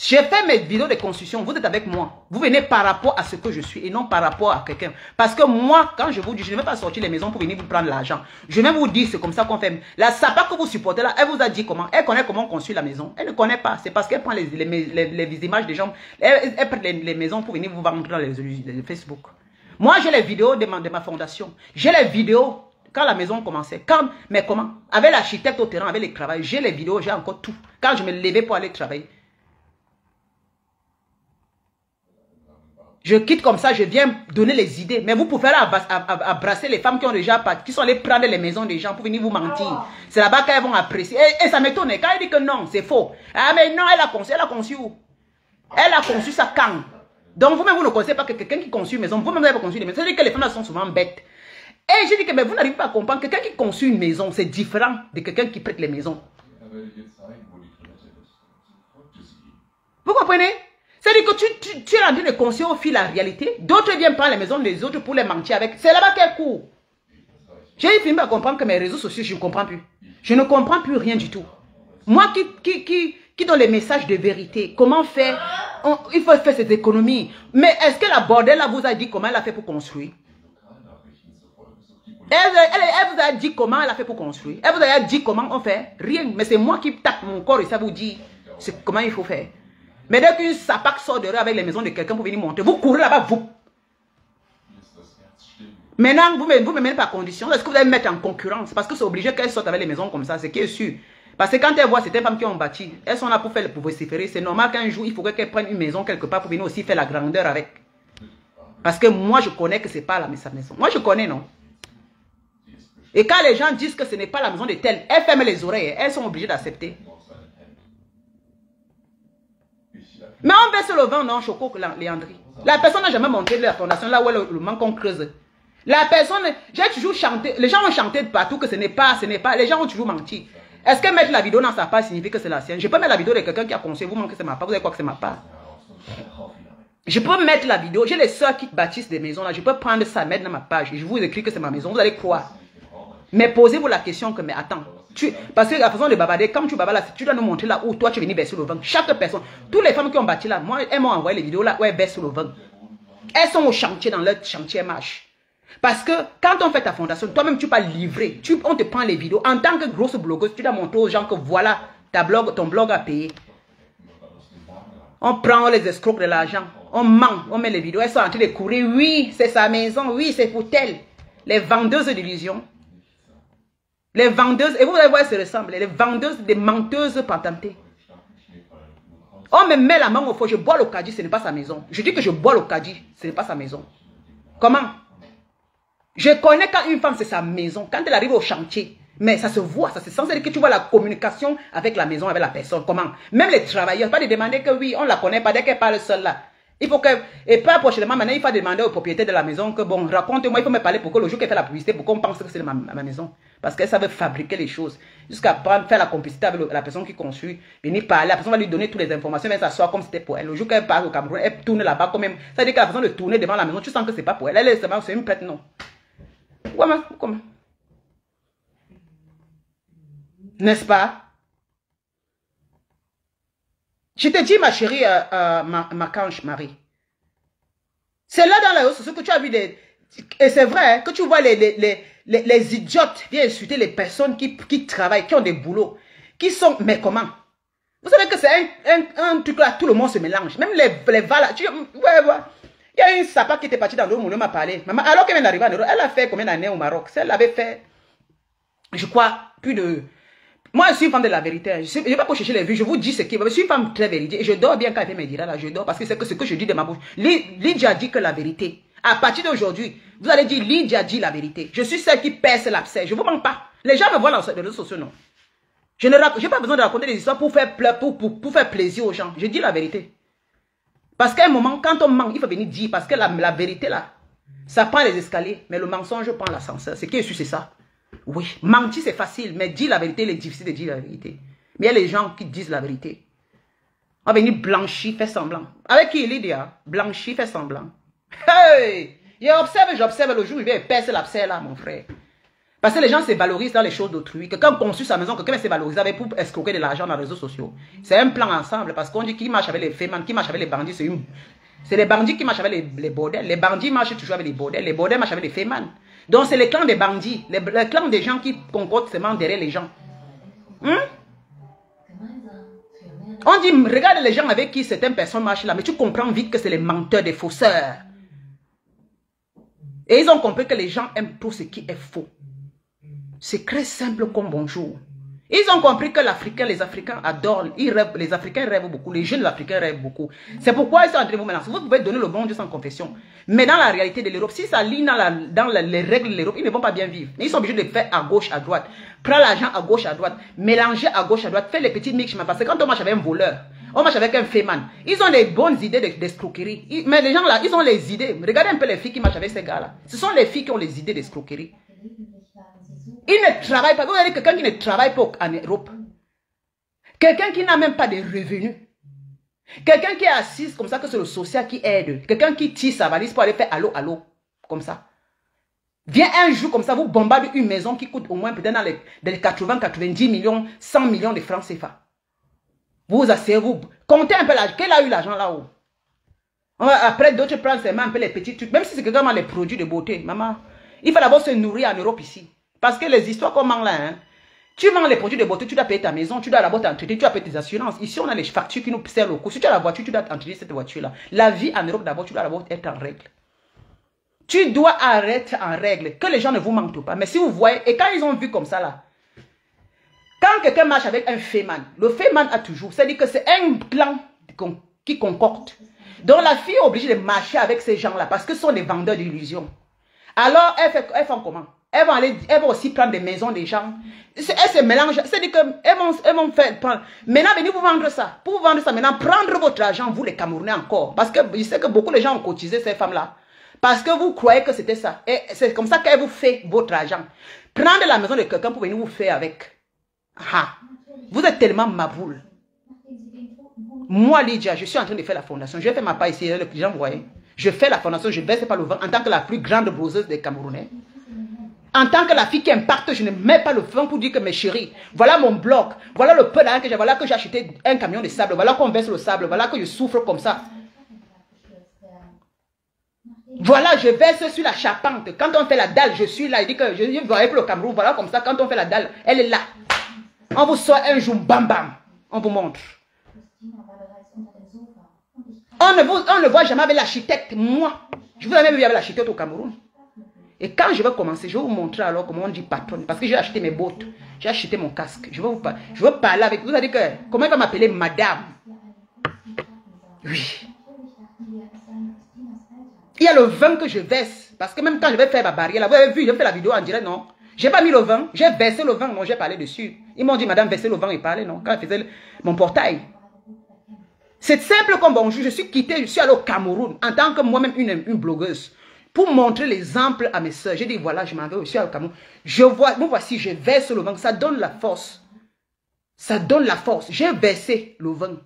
J'ai fait mes vidéos de construction, vous êtes avec moi. Vous venez par rapport à ce que je suis et non par rapport à quelqu'un. Parce que moi, quand je vous dis, je ne vais pas sortir les maisons pour venir vous prendre l'argent. Je vais vous dire, c'est comme ça qu'on fait. La Sapa que vous supportez là, elle vous a dit comment? Elle connaît comment on construit la maison. Elle ne connaît pas. C'est parce qu'elle prend les images des gens. Elle prend les maisons pour venir vous vendre dans les Facebook. Moi, j'ai les vidéos de ma fondation. J'ai les vidéos quand la maison commençait. Mais comment? Avec l'architecte au terrain, avec les travailleurs, j'ai les vidéos, j'ai encore tout. Quand je me levais pour aller travailler. Je quitte comme ça, je viens donner les idées. Mais vous pouvez aller abrasser les femmes qui ont déjà qui sont allées prendre les maisons des gens pour venir vous mentir. C'est là-bas qu'elles vont apprécier. Et ça m'étonne. Quand elle dit que non, c'est faux. Ah mais non, elle a conçu où? Elle a conçu ça quand? Donc vous-même, vous ne connaissez pas que quelqu'un qui conçut une maison. Vous-même, vous avez conçu une maison. C'est-à-dire que les femmes sont souvent bêtes. Et je dis que mais vous n'arrivez pas à comprendre que quelqu'un qui conçut une maison, c'est différent de quelqu'un qui prête les maisons. Vous comprenez? C'est-à-dire que tu es en train de construire au fil la réalité. D'autres viennent prendre les maisons des autres pour les mentir avec. C'est là-bas qu'elle court. J'ai fini par comprendre que mes réseaux sociaux, je ne comprends plus. Je ne comprends plus rien du tout. Moi qui donne les messages de vérité, comment faire? Il faut faire cette économie. Mais est-ce que la bordel là vous a dit comment elle a fait pour construire? Elle vous a dit comment elle a fait pour construire? Elle vous a dit comment on fait? Rien. Mais c'est moi qui tape mon corps et ça vous dit comment il faut faire. Mais dès qu'une sapac sort dehors avec les maisons de quelqu'un pour venir monter, vous courez là-bas, vous. Maintenant, vous me mettez par condition. Est-ce que vous allez me mettre en concurrence? Parce que c'est obligé qu'elles sortent avec les maisons comme ça, c'est qui est sûr. Parce que quand elles voient certaines femmes qui ont bâti, elles sont là pour faire pour vociférer. C'est normal qu'un jour, il faudrait qu'elles prennent une maison quelque part pour venir aussi faire la grandeur avec. Parce que moi, je connais que ce n'est pas sa maison. Moi, je connais, non? Et quand les gens disent que ce n'est pas la maison de telle, elles ferment les oreilles. Elles sont obligées d'accepter. Mais on baisse le vent, non, Choco, Léandri. La personne n'a jamais monté de la fondation là où le manque on creuse. La personne, j'ai toujours chanté, les gens ont chanté de partout que ce n'est pas, les gens ont toujours menti. Est-ce que mettre la vidéo dans sa part signifie que c'est la sienne? Je peux mettre la vidéo de quelqu'un qui a conseillé, vous manquez que c'est ma part, vous avez quoi que c'est ma part? Je peux mettre la vidéo, j'ai les soeurs qui bâtissent des maisons là, je peux prendre ça, mettre dans ma page, et je vous écris que c'est ma maison, vous allez croire. Mais posez-vous la question que, mais attends, parce que la façon de bavarder, comme tu bavardes là, tu dois nous montrer là où toi tu es venu baisser le ventre. Chaque personne, toutes les femmes qui ont bâti là, moi, elles m'ont envoyé les vidéos là où elles baissent le ventre. Elles sont au chantier, dans leur chantier marche. Parce que quand on fait ta fondation, toi-même tu pas livré, on te prend les vidéos. En tant que grosse blogueuse, tu dois montrer aux gens que voilà, ton blog a payé. On prend, on les escroque de l'argent, on ment, on met les vidéos, elles sont en train de courir. Oui, c'est sa maison, oui, c'est pour tel. Les vendeuses d'illusions. Les vendeuses, et vous allez voir, elles se ressemblent. Les vendeuses, des menteuses patentées. On me met la main au fond, je bois le caddie, ce n'est pas sa maison. Je dis que je bois le caddie, ce n'est pas sa maison. Comment? Je connais quand une femme, c'est sa maison. Quand elle arrive au chantier, mais ça se voit, ça se sent. C'est que tu vois la communication avec la maison, avec la personne. Comment? Même les travailleurs, pas de demander que oui, on ne la connaît pas, dès qu'elle parle seule là. Il faut que, et pas prochainement, maintenant, il faut demander au propriétaire de la maison que, bon, raconte-moi, il faut me parler pour que le jour qu'elle fait la publicité, pour qu'on pense que c'est ma maison. Parce qu'elle savait fabriquer les choses. Jusqu'à prendre, faire la complicité avec la personne qui construit, venir parler, la personne va lui donner toutes les informations, elle va s'asseoir comme c'était pour elle. Le jour qu'elle part au Cameroun, elle tourne là-bas quand même. Ça veut dire que la façon de tourner devant la maison, tu sens que c'est pas pour elle. Elle est c'est une prête, non. Comment? N'est-ce pas? Je te dis, ma chérie, ma canche, Marie. C'est là dans la réseaux sociaux que tu as vu des... Et c'est vrai hein, que tu vois les idiotes viennent insulter les personnes qui travaillent, qui ont des boulots, qui sont... Mais comment? Vous savez que c'est un truc là, tout le monde se mélange. Même les valas... Ouais. Il y a une sapa qui était partie dans le monde, m'a parlé. Maman, alors qu'elle vient d'arriver en Europe, elle a fait combien d'années au Maroc? Elle avait fait, je crois, plus de... Moi, je suis une femme de la vérité. Je ne vais pas chercher les vues. Je vous dis ce qui est. Je suis une femme très vérité. Et je dors bien quand elle me dira là. Je dors parce que c'est ce que je dis de ma bouche. Lydia dit que la vérité. À partir d'aujourd'hui, vous allez dire Lydia dit la vérité. Je suis celle qui perce l'abcès. Je ne vous mens pas. Les gens me voient dans les réseaux sociaux, non. Je n'ai pas besoin de raconter des histoires pour faire plaisir aux gens. Je dis la vérité. Parce qu'à un moment, quand on ment, il faut venir dire. Parce que la vérité là, ça prend les escaliers. Mais le mensonge prend l'ascenseur. Ce qui est sûr, c'est ça. Oui, mentir c'est facile, mais dire la vérité, il est difficile de dire la vérité. Mais il y a les gens qui disent la vérité. On va venir blanchir, faire semblant. Avec qui Lydia? Blanchir, faire semblant. Hey! J'observe le jour où je vais percer l'abcès là, mon frère. Parce que les gens se valorisent dans les choses d'autrui. Quelqu'un construit sa maison, quelqu'un se valorise avec pour escroquer de l'argent dans les réseaux sociaux. C'est un plan ensemble. Parce qu'on dit qui marche avec les fémans, qui marche avec les bandits, c'est les bandits qui marchent avec les bordels. Les bandits marchent toujours avec les bordels. Les bordels marchent avec les fémans. Donc c'est les clans des bandits. Les clans des gens qui concordent seulement derrière les gens. On dit, regarde les gens avec qui certaines personnes marchent là. Mais tu comprends vite que c'est les menteurs, des fausseurs. Et ils ont compris que les gens aiment tout ce qui est faux. C'est très simple comme bonjour. Ils ont compris que l'Africain, les Africains adorent, ils rêvent, les Africains rêvent beaucoup, les jeunes Africains rêvent beaucoup. C'est pourquoi ils sont en train de vous menacer. Vous pouvez donner le bon Dieu sans confession. Mais dans la réalité de l'Europe, si ça lie dans les règles de l'Europe, ils ne vont pas bien vivre. Ils sont obligés de faire à gauche, à droite. Prendre l'argent à gauche, à droite. Mélanger à gauche, à droite. Faire les petits mix. Parce que quand on marche avec un voleur, on marche avec un féman. Ils ont des bonnes idées d'escroquerie. Mais les gens là, ils ont les idées. Regardez un peu les filles qui marchent avec ces gars-là. Ce sont les filles qui ont les idées d'escroquerie. Ils ne travaillent pas. Vous avez quelqu'un qui ne travaille pas en Europe. Quelqu'un qui n'a même pas de revenus. Quelqu'un qui est assis comme ça que c'est le social qui aide. Quelqu'un qui tire sa valise pour aller faire allô, allô. Comme ça. Viens un jour comme ça, vous bombardez une maison qui coûte au moins peut-être dans les 80, 90 millions, 100 millions de francs CFA. Vous vous asseyez, vous comptez un peu l'argent. Quel a eu l'argent là-haut? Après, d'autres prennent seulement un peu les petits trucs. Même si c'est que vraiment les produits de beauté. Maman, il faut d'abord se nourrir en Europe ici. Parce que les histoires qu'on mange là, hein, tu vends les produits de beauté, tu dois payer ta maison, tu dois d'abord t'entretenir, tu dois payer tes assurances. Ici, on a les factures qui nous servent au coup. Si tu as la voiture, tu dois entretenir cette voiture-là. La vie en Europe, d'abord, tu dois d'abord être en règle. Tu dois arrêter en règle. Que les gens ne vous mentent pas. Mais si vous voyez, et quand ils ont vu comme ça là, quand quelqu'un marche avec un féman, le féman a toujours, c'est-à-dire que c'est un plan qui concorde. Donc la fille est obligée de marcher avec ces gens-là parce que ce sont des vendeurs d'illusions. Alors, elles font comment? Elles vont aussi prendre des maisons des gens. Elles se mélangent. C'est-à-dire qu'elles vont faire prendre. Maintenant, venez vous vendre ça. Pour vous vendre ça, maintenant, prendre votre argent, vous les Camerounais encore. Parce que je sais que beaucoup de gens ont cotisé ces femmes-là. Parce que vous croyez que c'était ça. Et c'est comme ça qu'elles vous fait votre argent. Prendre la maison de quelqu'un pour venir vous faire avec. Ah, vous êtes tellement maboule. Moi, Lydia, je suis en train de faire la fondation. Je vais faire ma part ici. Les gens, vous voyez. Je fais la fondation, je baisse pas le vent en tant que la plus grande broseuse des Camerounais. En tant que la fille qui impacte, je ne mets pas le vent pour dire que mes chéris, voilà mon bloc, voilà le peu d'argent que j'ai, voilà que j'ai acheté un camion de sable, voilà qu'on verse le sable, voilà que je souffre comme ça. Voilà, je verse sur la charpente. Quand on fait la dalle, je suis là. Il dit que je ne voyais plus le Cameroun. Voilà comme ça, quand on fait la dalle, elle est là. On vous sort un jour, bam bam. On vous montre. On ne voit jamais avec l'architecte. Moi, je vous ai même vu avec l'architecte au Cameroun. Et quand je vais commencer, je vais vous montrer alors comment on dit patronne. Parce que j'ai acheté mes bottes. J'ai acheté mon casque. Je veux parler avec vous. Vous allez dire que, comment il va m'appeler madame? Oui. Il y a le vin que je verse. Parce que même quand je vais faire ma barrière, là, vous avez vu, j'ai fait la vidéo en direct, non? J'ai pas mis le vin. J'ai versé le vin, non, j'ai parlé dessus. Ils m'ont dit, madame, versez le vin et parlez, non? Quand je faisais mon portail. C'est simple comme bonjour. Je suis quitté, je suis allé au Cameroun en tant que moi-même une blogueuse. Pour montrer l'exemple à mes soeurs. J'ai dit, voilà, je m'en vais aussi au Cameroun. Je vois, moi voici, je verse le vin. Ça donne la force. Ça donne la force. J'ai versé le vin.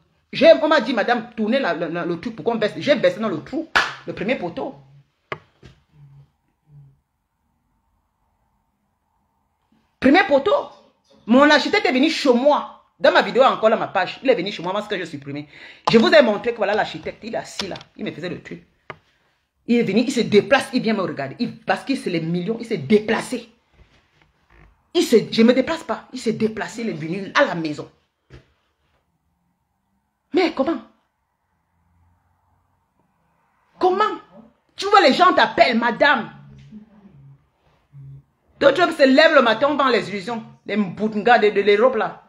On m'a dit, madame, tournez le truc pour qu'on verse. J'ai versé dans le trou, le premier poteau. Premier poteau. Mon architecte est venu chez moi. Dans ma vidéo encore, dans ma page, il est venu chez moi parce que je supprimé. Je vous ai montré que voilà l'architecte, il est assis là. Il me faisait le truc. Il est venu, il se déplace, il vient me regarder. Parce que c'est les millions, il s'est déplacé. Je ne me déplace pas. Il s'est déplacé, il est venu à la maison. Mais comment? Comment? Tu vois, les gens t'appellent madame. D'autres se lèvent le matin, on vend les illusions. Les mboutingas de l'Europe là.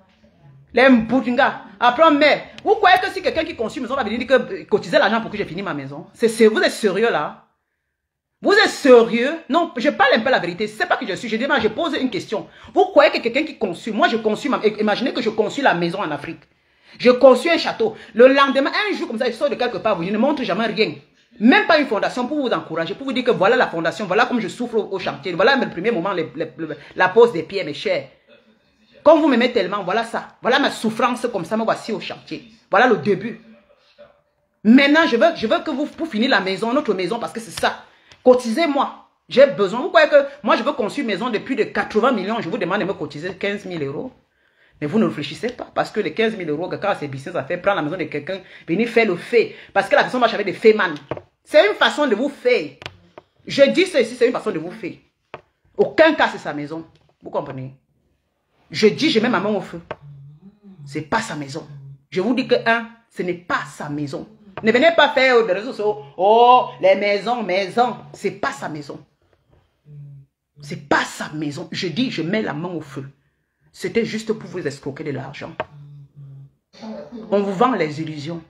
Les mboutingas. Après, mais vous croyez que si quelqu'un qui conçoit une maison va venir dire que cotiser l'argent pour que j'ai fini ma maison? Vous êtes sérieux là? Vous êtes sérieux? Non, je parle un peu la vérité. C'est pas que je suis. Je dis, je pose une question. Vous croyez que quelqu'un qui conçoit, moi je conçois, imaginez que je conçois la maison en Afrique. Je conçois un château. Le lendemain, un jour comme ça, je sors de quelque part, je ne montre jamais rien. Même pas une fondation pour vous encourager, pour vous dire que voilà la fondation, voilà comme je souffre au chantier. Voilà le premier moment, la pose des pieds, mes chers. Comme vous m'aimez tellement, voilà ça. Voilà ma souffrance comme ça, me voici au chantier. Voilà le début. Maintenant, je veux que vous, pour finir la maison, notre maison, parce que c'est ça. Cotisez-moi. J'ai besoin. Vous croyez que moi, je veux construire une maison de plus de 80 millions. Je vous demande de me cotiser 15 000 euros. Mais vous ne réfléchissez pas. Parce que les 15 000 euros, quand c'est business à faire, prendre la maison de quelqu'un, venir faire le fait. Parce que la personne marche avec des faits, man. C'est une façon de vous faire. Je dis ceci, c'est une façon de vous faire. Aucun cas, c'est sa maison. Vous comprenez? Je dis, je mets ma main au feu. C'est pas sa maison. Je vous dis que, ce n'est pas sa maison. Ne venez pas faire des réseaux sociaux. Oh, les maisons. C'est pas sa maison. C'est pas sa maison. Je dis, je mets la main au feu. C'était juste pour vous escroquer de l'argent. On vous vend les illusions.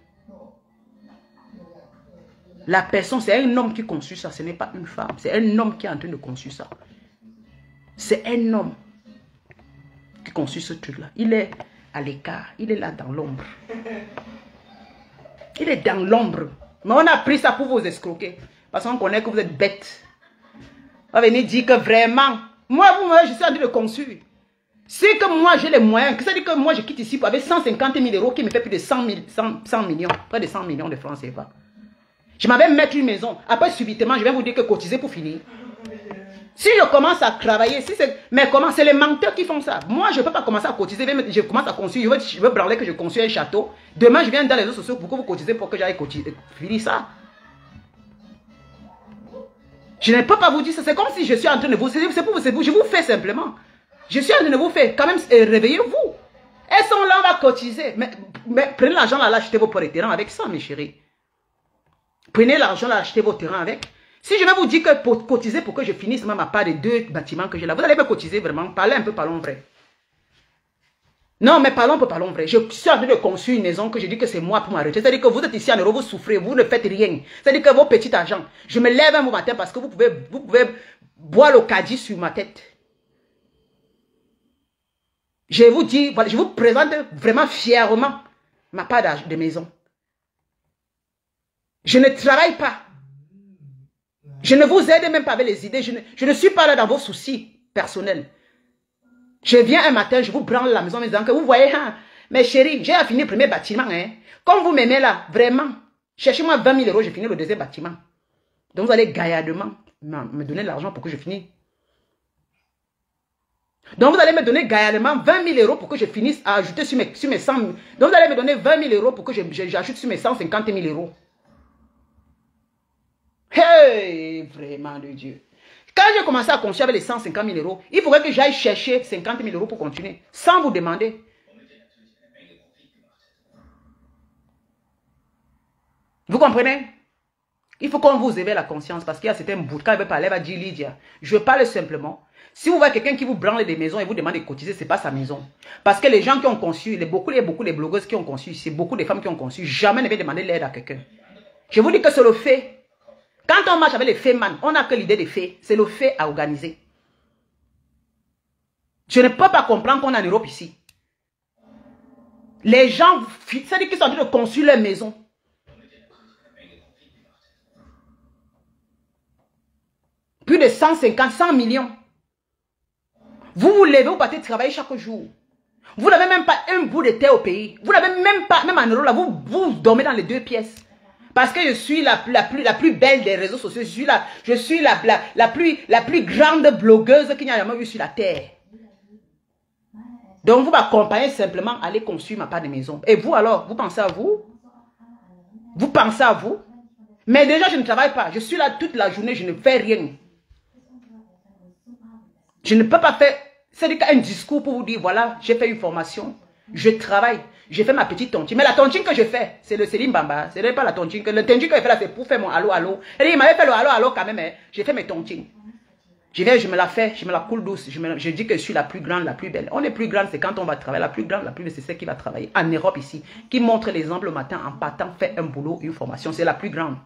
La personne, c'est un homme qui conçut ça. Ce n'est pas une femme. C'est un homme qui est en train de conçu ça. C'est un homme qui conçut ce truc-là. Il est à l'écart. Il est là dans l'ombre. Il est dans l'ombre. Mais on a pris ça pour vous escroquer. Parce qu'on connaît que vous êtes bêtes. On va venir dire que vraiment, moi, je suis en train de construire. C'est que moi, j'ai les moyens. C'est-à-dire que moi, je quitte ici avec 150 000 euros qui me fait plus de 100 millions. Près de 100 millions de francs CFA. Je m'avais mettre une maison. Après, subitement, je vais vous dire que cotiser pour finir. Si je commence à travailler, mais comment? C'est les menteurs qui font ça. Moi, je ne peux pas commencer à cotiser. Je commence à construire. Je veux branler que je construis un château. Demain, je viens dans les réseaux sociaux pour que vous cotisez pour que j'aille finir ça. Je ne peux pas vous dire ça. C'est comme si je suis en train de vous... C'est pour vous. Je vous fais simplement. Je suis en train de vous faire. Quand même, réveillez-vous. Elles sont là, on va cotiser. Mais prenez l'argent là, achetez vos terrains avec ça, mes chéris. Prenez l'argent là, achetez vos terrains avec. Si je vais vous dire que pour cotiser pour que je finisse même à part des 2 bâtiments que j'ai là, vous allez me cotiser vraiment. Parlez un peu, parlons vrai. Non, mais parlons vrai. Je suis en train de construire une maison que je dis que c'est moi pour m'arrêter. C'est-à-dire que vous êtes ici en Europe, vous souffrez, vous ne faites rien. C'est-à-dire que vos petits argents, je me lève un bon matin parce que vous pouvez boire le caddie sur ma tête. Je vous dis, voilà, je vous présente vraiment fièrement ma part de maison. Je ne travaille pas. Je ne vous aide même pas avec les idées. Je ne suis pas là dans vos soucis personnels. Je viens un matin, je vous branle la maison en me disant que vous voyez, hein, mes chéris, j'ai fini le premier bâtiment. Hein. Comme vous m'aimez là, vraiment, cherchez-moi 20 000 euros, j'ai fini le deuxième bâtiment. Donc vous allez gaillardement me donner l'argent pour que je finisse. Donc vous allez me donner gaillardement 20 000 euros pour que je finisse à ajouter sur mes 100 000. Donc vous allez me donner 20 000 euros pour que j'ajoute sur mes 150 000 euros. Hey, vraiment de Dieu. Quand j'ai commencé à construire avec les 150 000 euros, il faudrait que j'aille chercher 50 000 euros pour continuer, sans vous demander. Vous comprenez? Il faut qu'on vous éveille la conscience, parce qu'il y a certains bouts. Quand elle veut parler, elle va dire Lydia. Je parle simplement. Si vous voyez quelqu'un qui vous branle des maisons et vous demande de cotiser, ce n'est pas sa maison. Parce que les gens qui ont conçu, il y a beaucoup les blogueuses qui ont conçu, c'est beaucoup de femmes qui ont conçu, jamais ne va demander l'aide à quelqu'un. Je vous dis que c'est le fait. Quand on marche avec les faits, man, on n'a que l'idée des faits. C'est le fait à organiser. Je ne peux pas comprendre qu'on est en Europe ici. Les gens, c'est-à-dire qu'ils sont en train de construire leur maison. Plus de 100 millions. Vous vous levez, vous partez travailler chaque jour. Vous n'avez même pas un bout de terre au pays. Vous n'avez même pas, même en Europe, là, vous dormez dans les 2 pièces. Parce que je suis la plus belle des réseaux sociaux. Je suis la plus grande blogueuse qu'il n'y a jamais eu sur la terre. Donc vous m'accompagnez simplement à aller construire ma part de maison. Et vous alors, vous pensez à vous? Vous pensez à vous? Mais déjà je ne travaille pas. Je suis là toute la journée, je ne fais rien. Je ne peux pas faire, c'est un discours pour vous dire, voilà, j'ai fait une formation, je travaille. J'ai fait ma petite tontine. Mais la tontine que je fais, c'est le Céline Bamba. Ce n'est pas la tontine. Le tontine que je fais là, c'est pour faire mon allô, allô. Et il m'avait fait le allô, allô quand même. Hein. J'ai fait mes tontines. Je me la fais, je me la coule douce. Je dis que je suis la plus grande, la plus belle. On est plus grande, c'est quand on va travailler. La plus grande, la plus belle, c'est celle qui va travailler en Europe ici. Qui montre l'exemple le matin en partant, fait un boulot, une formation. C'est la plus grande.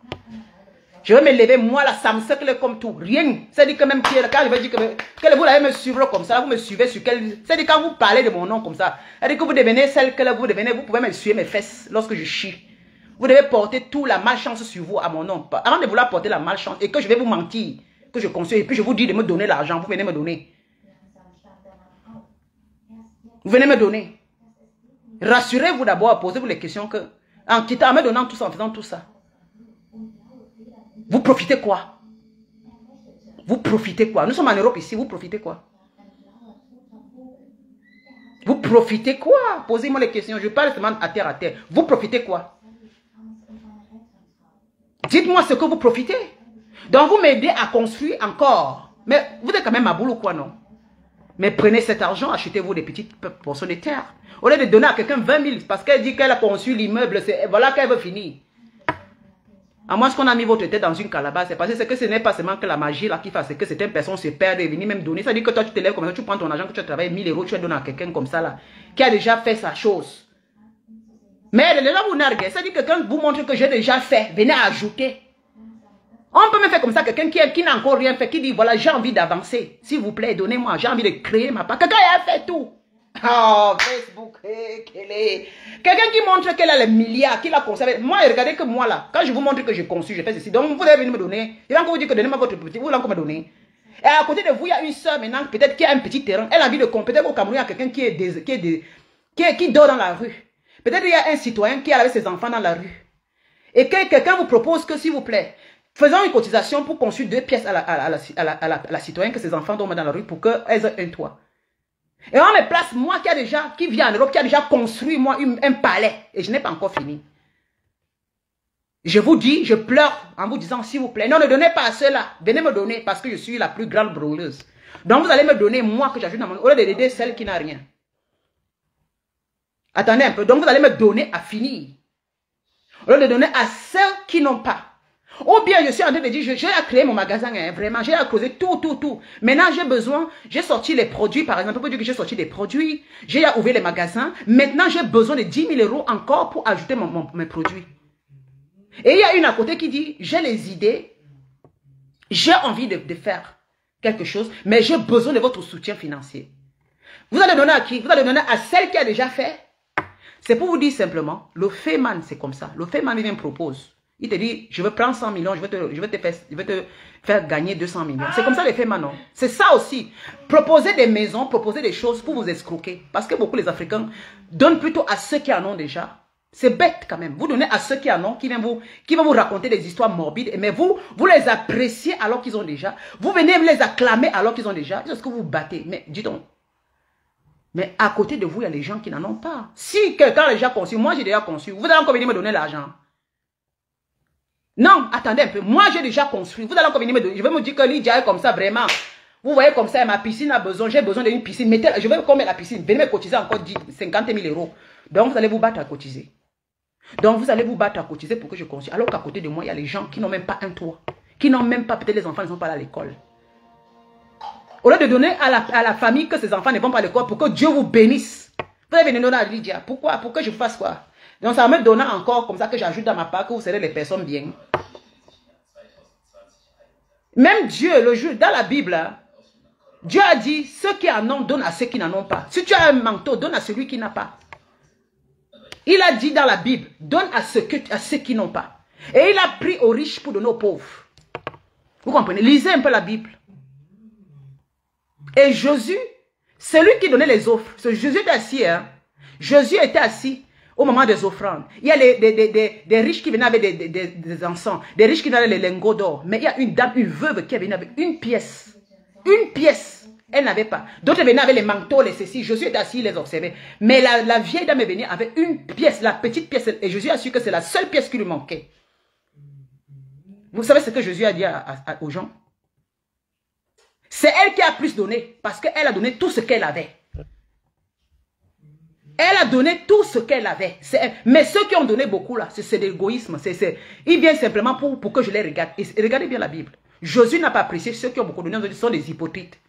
Je vais me lever, moi, là, ça me cercle comme tout. Rien. C'est-à-dire que même quand je vais dire que vous allez me suivre comme ça, vous me suivez sur quel... C'est-à-dire quand vous parlez de mon nom comme ça, c'est-à-dire que vous devenez celle que vous devenez, vous pouvez me suivre mes fesses lorsque je chie. Vous devez porter toute la malchance sur vous à mon nom. Avant de vouloir porter la malchance et que je vais vous mentir, que je construis, et puis je vous dis de me donner l'argent, vous venez me donner. Vous venez me donner. Rassurez-vous d'abord, posez-vous les questions que, en quittant, en me donnant tout ça, en faisant tout ça. Vous profitez quoi? Vous profitez quoi? Nous sommes en Europe ici, vous profitez quoi? Vous profitez quoi? Posez-moi les questions, je parle seulement à terre à terre. Vous profitez quoi? Dites-moi ce que vous profitez. Donc vous m'aidez à construire encore. Mais vous êtes quand même à boulot quoi, non? Mais prenez cet argent, achetez-vous des petites portions de terre. Au lieu de donner à quelqu'un 20 000, parce qu'elle dit qu'elle a conçu l'immeuble, voilà qu'elle veut finir. À moins qu'on a mis votre tête dans une calabasse, c'est parce que ce n'est pas seulement que la magie là qui fait, c'est que certaines personnes se perdent et venir même donner. Ça veut dire que toi tu te lèves comme ça, tu prends ton argent que tu as travaillé 1000 euros, tu le donnes à quelqu'un comme ça là, qui a déjà fait sa chose. Mais les gens vous narguent, ça veut dire que quand vous montrez que j'ai déjà fait, venez ajouter. On peut me faire comme ça, quelqu'un qui n'a encore rien fait, qui dit voilà, j'ai envie d'avancer. S'il vous plaît, donnez-moi, j'ai envie de créer ma part. Quelqu'un a fait tout. Oh, Facebook, quelqu'un qui montre qu'elle a les milliards, qu'il a conservé. Moi, regardez que moi là, quand je vous montre que je conçus, je fais ceci. Donc vous allez venir me donner. Il va encore vous dire que donnez-moi votre petit, vous allez encore me donner. Et à côté de vous, il y a une soeur maintenant, peut-être qui a un petit terrain. Elle a envie de compter. Au Cameroun, il y a quelqu'un qui dort dans la rue. Peut-être il y a un citoyen qui a avec ses enfants dans la rue. Et que quelqu'un vous propose que, s'il vous plaît, faisons une cotisation pour construire 2 pièces à la citoyenne que ses enfants dorment dans la rue pour qu'elles aient un toit. Et on me place, moi qui vis en Europe, qui a déjà construit moi un palais. Et je n'ai pas encore fini. Je vous dis, je pleure en vous disant, s'il vous plaît, non, ne donnez pas à ceux-là. Venez me donner parce que je suis la plus grande brûleuse. Donc vous allez me donner, moi, que j'ajoute dans mon... Au lieu d'aider celle qui n'a rien. Attendez un peu. Donc vous allez me donner à finir. Au lieu de donner à ceux qui n'ont pas. Ou bien je suis en train de dire, j'ai créé mon magasin, hein, vraiment, j'ai creusé tout. Maintenant j'ai besoin, j'ai sorti les produits, par exemple, on peut dire que j'ai sorti des produits, j'ai ouvert les magasins, maintenant j'ai besoin de 10 000 euros encore pour ajouter mes produits. Et il y a une à côté qui dit, j'ai les idées, j'ai envie de faire quelque chose, mais j'ai besoin de votre soutien financier. Vous allez donner à qui? Vous allez donner à celle qui a déjà fait. C'est pour vous dire simplement, le Fayman c'est comme ça, le Fayman il vient propose. Il te dit, je veux prendre 100 millions, je vais te faire gagner 200 millions. C'est comme ça les faits maintenant. C'est ça aussi. Proposer des maisons, proposer des choses pour vous escroquer. Parce que beaucoup les Africains donnent plutôt à ceux qui en ont déjà. C'est bête quand même. Vous donnez à ceux qui en ont, qui vont vous raconter des histoires morbides. Mais vous les appréciez alors qu'ils ont déjà. Vous venez les acclamer alors qu'ils ont déjà. C'est ce que vous battez. Mais dis donc. Mais à côté de vous, il y a les gens qui n'en ont pas. Si quelqu'un a déjà conçu, moi j'ai déjà conçu, vous allez encore venir me donner l'argent. Non, attendez un peu. Moi, j'ai déjà construit. Vous allez encore venir me donner. Je vais me dire que Lydia est comme ça, vraiment. Vous voyez comme ça, ma piscine a besoin. J'ai besoin d'une piscine. Je vais combien la piscine? Venez me cotiser encore 50 000 euros. Donc, vous allez vous battre à cotiser. Donc, vous allez vous battre à cotiser pour que je construise. Alors qu'à côté de moi, il y a les gens qui n'ont même pas un toit. Qui n'ont même pas, peut-être les enfants ne sont pas à l'école. Au lieu de donner à la famille que ces enfants ne vont pas à l'école pour que Dieu vous bénisse. Vous allez venir donner à Lydia. Pourquoi? Pour que je fasse quoi? Donc, ça va me donner encore comme ça que j'ajoute dans ma part que vous serez les personnes bien. Même Dieu, le jour, dans la Bible, Dieu a dit, ceux qui en ont, donnent à ceux qui n'en ont pas. Si tu as un manteau, donne à celui qui n'a pas. Il a dit dans la Bible, donne à ceux qui n'ont pas. Et il a pris aux riches pour donner aux pauvres. Vous comprenez? Lisez un peu la Bible. Et Jésus, celui qui donnait les offres, Jésus était assis, hein? Jésus était assis au moment des offrandes. Il y a des riches qui venaient avec des encens, des riches qui venaient avec les lingots d'or. Mais il y a une dame, une veuve qui est venue avec une pièce. Une pièce. Elle n'avait pas. D'autres venaient avec les manteaux, les ceci. Jésus était assis, il les observait. Mais la vieille dame est venue avec une pièce, la petite pièce. Et Jésus a su que c'est la seule pièce qui lui manquait. Vous savez ce que Jésus a dit aux gens? C'est elle qui a plus donné. Parce qu'elle a donné tout ce qu'elle avait. Elle a donné tout ce qu'elle avait. Mais ceux qui ont donné beaucoup là, c'est de l'égoïsme. Il vient simplement pour que je les regarde. Et regardez bien la Bible. Jésus n'a pas apprécié ceux qui ont beaucoup donné. Ce sont des hypocrites.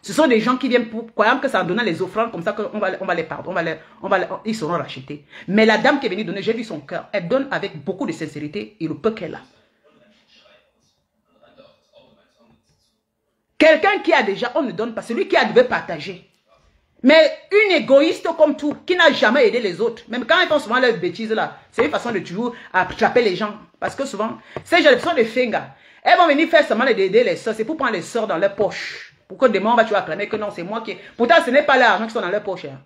Ce sont des gens qui viennent pour croyant que ça en donnant les offrandes comme ça qu'on va les pardonner. Ils seront rachetés. Mais la dame qui est venue donner, j'ai vu son cœur. Elle donne avec beaucoup de sincérité et le peu qu'elle a. Quelqu'un qui a déjà, on ne donne pas. Celui qui a devait partager. Mais une égoïste comme tout, qui n'a jamais aidé les autres, même quand ils font souvent leurs bêtises là, c'est une façon de toujours attraper les gens. Parce que souvent, ces gens sont des fingas. Elles vont venir faire seulement d'aider les soeurs, c'est pour prendre les soeurs dans leur poche. Pour que demain on va toujours acclamer que non, c'est moi qui... Pourtant, ce n'est pas l'argent qui sont dans leur poche. Hein.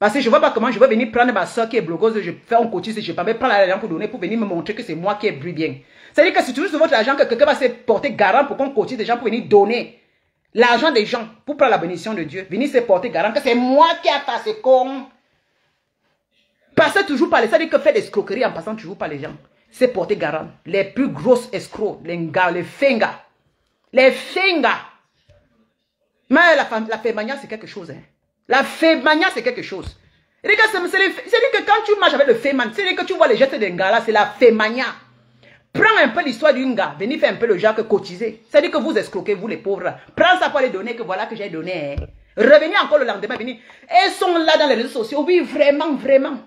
Parce que je ne vois pas comment je vais venir prendre ma soeur qui est blogueuse, je fais un cotise, je ne peux pas prendre l'argent pour donner, pour venir me montrer que c'est moi qui ai pris bien. C'est-à-dire que c'est toujours sur votre argent que quelqu'un va se porter garant pour qu'on cotise des gens pour venir donner l'argent des gens pour prendre la bénédiction de Dieu. Venir se porter garant que c'est moi qui ai fait ce con. Passez toujours par les... C'est-à-dire que faire des escroqueries en passant toujours par les gens. C'est porter garant. Les plus grosses escrocs, les gars, les fingers. Les fingers. Mais la fémania, c'est quelque chose. Hein. La fémania, c'est quelque chose. C'est-à-dire que quand tu marches avec le féman, c'est-à-dire que tu vois les gestes d'un gars là, c'est la fémania. Prends un peu l'histoire d'un gars, venez faire un peu le genre que cotiser. C'est-à-dire que vous escroquez, vous les pauvres. Prends ça pour les donner, que voilà que j'ai donné. Hein. Revenez encore le lendemain, venez. Elles sont là dans les réseaux sociaux. Oui, vraiment, vraiment.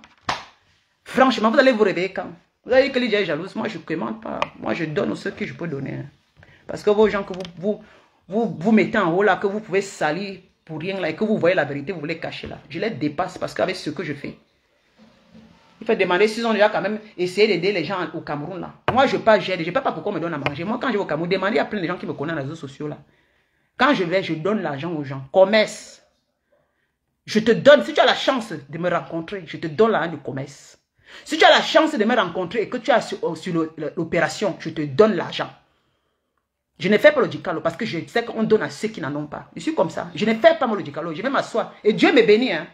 Franchement, vous allez vous réveiller quand? Vous allez dire que Lydia est jalouse. Moi, je ne commande pas. Moi, je donne ce que je peux donner. Hein. Parce que vos gens que vous mettez en haut là, que vous pouvez salir pour rien là, et que vous voyez la vérité, vous voulez cacher là. Je les dépasse parce qu'avec ce que je fais, il faut demander s'ils ont déjà quand même essayé d'aider les gens au Cameroun là. Moi, je ne sais pas pourquoi on me donne à manger. Moi, quand je vais au Cameroun, demandez à plein de gens qui me connaissent dans les réseaux sociaux là. Quand je vais, je donne l'argent aux gens. Commerce. Je te donne, si tu as la chance de me rencontrer, je te donne l'argent de commerce. Si tu as la chance de me rencontrer et que tu as sur l'opération, je te donne l'argent. Je ne fais pas le dicalo parce que je sais qu'on donne à ceux qui n'en ont pas. Je suis comme ça. Je ne fais pas le dicalo. Je vais m'asseoir. Et Dieu me bénit. Hein.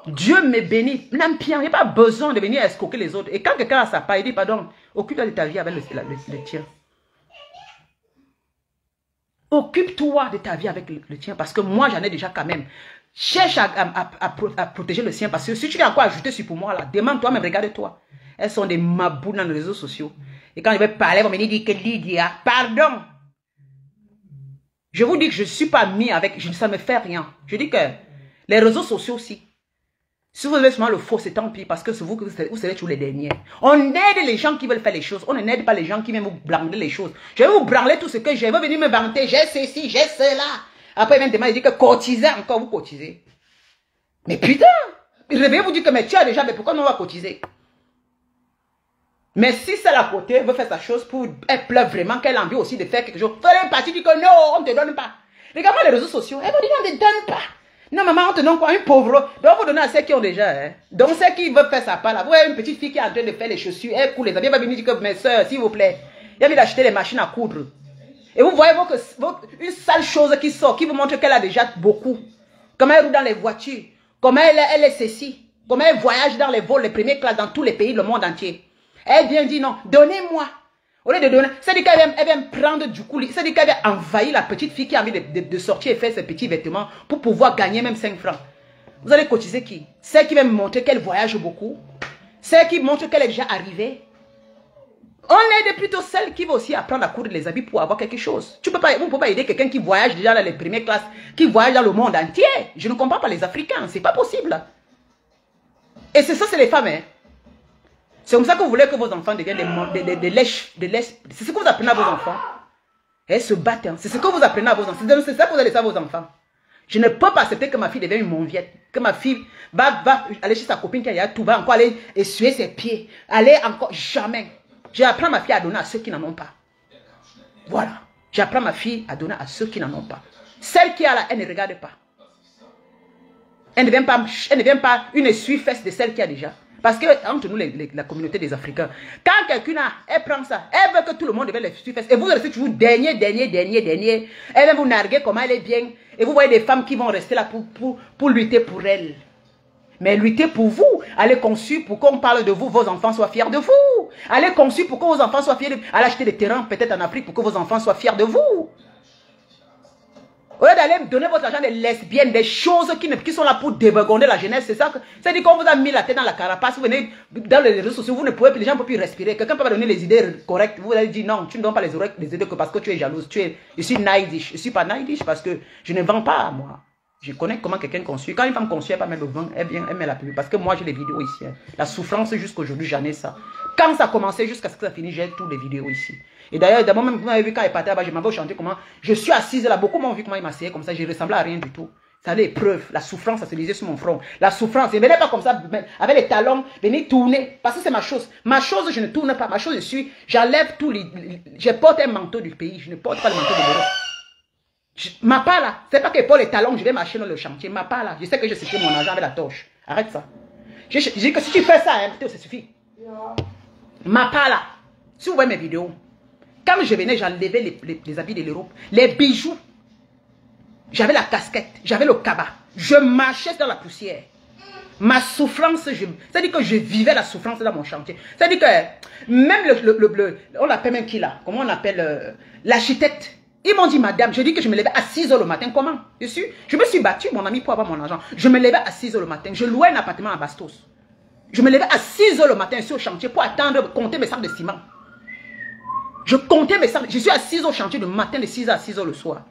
Dieu me bénit. N'aime bien. Il n'y a pas besoin de venir escroquer les autres. Et quand quelqu'un a sa part, il dit pardon, occupe-toi de ta vie avec le tien. Occupe-toi de ta vie avec le tien. Parce que moi, j'en ai déjà quand même. Cherche à protéger le sien. Parce que si tu viens encore ajouter sur pour moi, là, demande-toi même, regarde-toi. Elles sont des mabous dans les réseaux sociaux. Et quand je vais parler, on va me dire que Lydia, pardon. Je vous dis que je ne suis pas mis avec, ça ne me fait rien. Je dis que les réseaux sociaux aussi, si vous avez seulement le faux, c'est tant pis parce que c'est vous serez toujours les derniers. On aide les gens qui veulent faire les choses. On n'aide pas les gens qui viennent vous branler les choses. Je vais vous branler tout ce que j'ai. Vous venir me vanter, j'ai ceci, j'ai cela. Après, ils viennent dire que cotiser encore, vous cotisez. Mais putain, je vais vous dire que mais tu as déjà, mais pourquoi on va cotiser? Mais si c'est la côté, elle veut faire sa chose pour, elle pleure vraiment qu'elle a envie aussi de faire quelque chose. Elle est partie, dit que non, on ne te donne pas. Regarde-moi les réseaux sociaux, elle vous dit on ne te donne pas. Non, maman, on te donne quoi? Un pauvre. Donc, vous donnez à ceux qui ont déjà. Hein. Donc, ceux qui veulent faire sa part là. Vous voyez une petite fille qui est en train de faire les chaussures. Elle coule les habits. Elle va venir dire que mes soeurs, s'il vous plaît, il a envie d'acheter les machines à coudre. Et vous voyez une sale chose qui sort, qui vous montre qu'elle a déjà beaucoup. Comment elle roule dans les voitures. Comment elle est ceci. Comment elle voyage dans les vols, les premières classes dans tous les pays, le monde entier. Elle vient dire non, donnez-moi. Au lieu de donner, c'est-à-dire qu'elle vient prendre du coup, c'est-à-dire qu'elle vient envahir la petite fille qui a envie de sortir et faire ses petits vêtements pour pouvoir gagner même 5 francs. Vous allez cotiser qui? Celle qui va me montrer qu'elle voyage beaucoup. Celle qui montre qu'elle est déjà arrivée. On aide plutôt celle qui va aussi apprendre à coudre les habits pour avoir quelque chose. Vous ne pouvez pas aider quelqu'un qui voyage déjà dans les premières classes, qui voyage dans le monde entier. Je ne comprends pas les Africains, c'est pas possible. Et c'est ça, c'est les femmes, hein. C'est comme ça que vous voulez que vos enfants deviennent des lèches. C'est ce que vous apprenez à vos enfants. Elles se battent. Hein. C'est ce que vous apprenez à vos enfants. C'est ça que vous allez laisser à vos enfants. Je ne peux pas accepter que ma fille devienne une monviette. Que ma fille va aller chez sa copine qui a tout, va encore aller essuyer ses pieds. Aller encore, jamais. J'apprends ma fille à donner à ceux qui n'en ont pas. Voilà. J'apprends ma fille à donner à ceux qui n'en ont pas. Celle qui a là, elle ne regarde pas. Elle ne vient pas une essuie-fesse de celle qui a déjà. Parce que, entre nous, la communauté des Africains, quand quelqu'un a, elle prend ça, elle veut que tout le monde devienne les essuie-fesses. Et vous restez toujours dernier. Elle va vous narguer comment elle est bien. Et vous voyez des femmes qui vont rester là pour lutter pour elle. Mais lutter pour vous. Allez conçu pour qu'on parle de vous, vos enfants soient fiers de vous. Allez conçu pour que vos enfants soient fiers de vous. Allez acheter des terrains peut-être en Afrique pour que vos enfants soient fiers de vous. Au lieu d'aller donner votre argent des lesbiennes, des choses qui sont là pour dévergonder la jeunesse, c'est ça que... C'est-à-dire qu'on vous a mis la tête dans la carapace, vous venez dans les réseaux sociaux, vous ne pouvez plus, les gens ne peuvent plus respirer. Quelqu'un peut pas donner les idées correctes. Vous allez dire non, tu ne donnes pas les idées que parce que tu es jalouse. Je suis naidish. Je ne suis pas naidish parce que je ne vends pas, moi. Je connais comment quelqu'un conçoit. Quand une femme conçoit, elle ne met pas le vent, elle vient, elle met la pub. Parce que moi, j'ai les vidéos ici. Hein. La souffrance jusqu'à aujourd'hui, j'en ai ça. Quand ça a commencé jusqu'à ce que ça finisse, j'ai toutes les vidéos ici. Et d'ailleurs, d'abord même, vous m'avez vu quand il partait là-bas, je m'avais chanté comment. Je suis assise là, beaucoup m'ont vu comment il m'asseyait comme ça, je ne ressemblais à rien du tout. Ça a des preuves, la souffrance, ça se lisait sur mon front. La souffrance, il ne venait pas comme ça, avec les talons, venez tourner. Parce que c'est ma chose. Ma chose, je ne tourne pas. Ma chose, je suis, j'enlève tout. Je porte un manteau du pays, je ne porte pas le manteau de l'Europe. Ma part là, c'est pas que pour les talons, je vais marcher dans le chantier. Ma part là, je sais que je sécure mon argent avec la torche. Arrête ça. Je dis que si tu fais ça, hein, ça suffit. Ma part là, si vous voyez mes vidéos, quand je venais, j'enlevais les habits de l'Europe, les bijoux. J'avais la casquette, j'avais le cabas. Je marchais dans la poussière. Ma souffrance, c'est-à-dire que je vivais la souffrance dans mon chantier. C'est-à-dire que même on l'appelle même qui là? Comment on appelle l'architecte? Ils m'ont dit, madame, je dis que je me levais à 6 h le matin. Comment? Je me suis battu, mon ami, pour avoir mon argent. Je me levais à 6 h le matin. Je louais un appartement à Bastos. Je me levais à 6 h le matin sur le chantier pour attendre, compter mes sacs de ciment. Je comptais mes sacs. Je suis à 6 h au chantier le matin, de 6 h à 6 h le soir.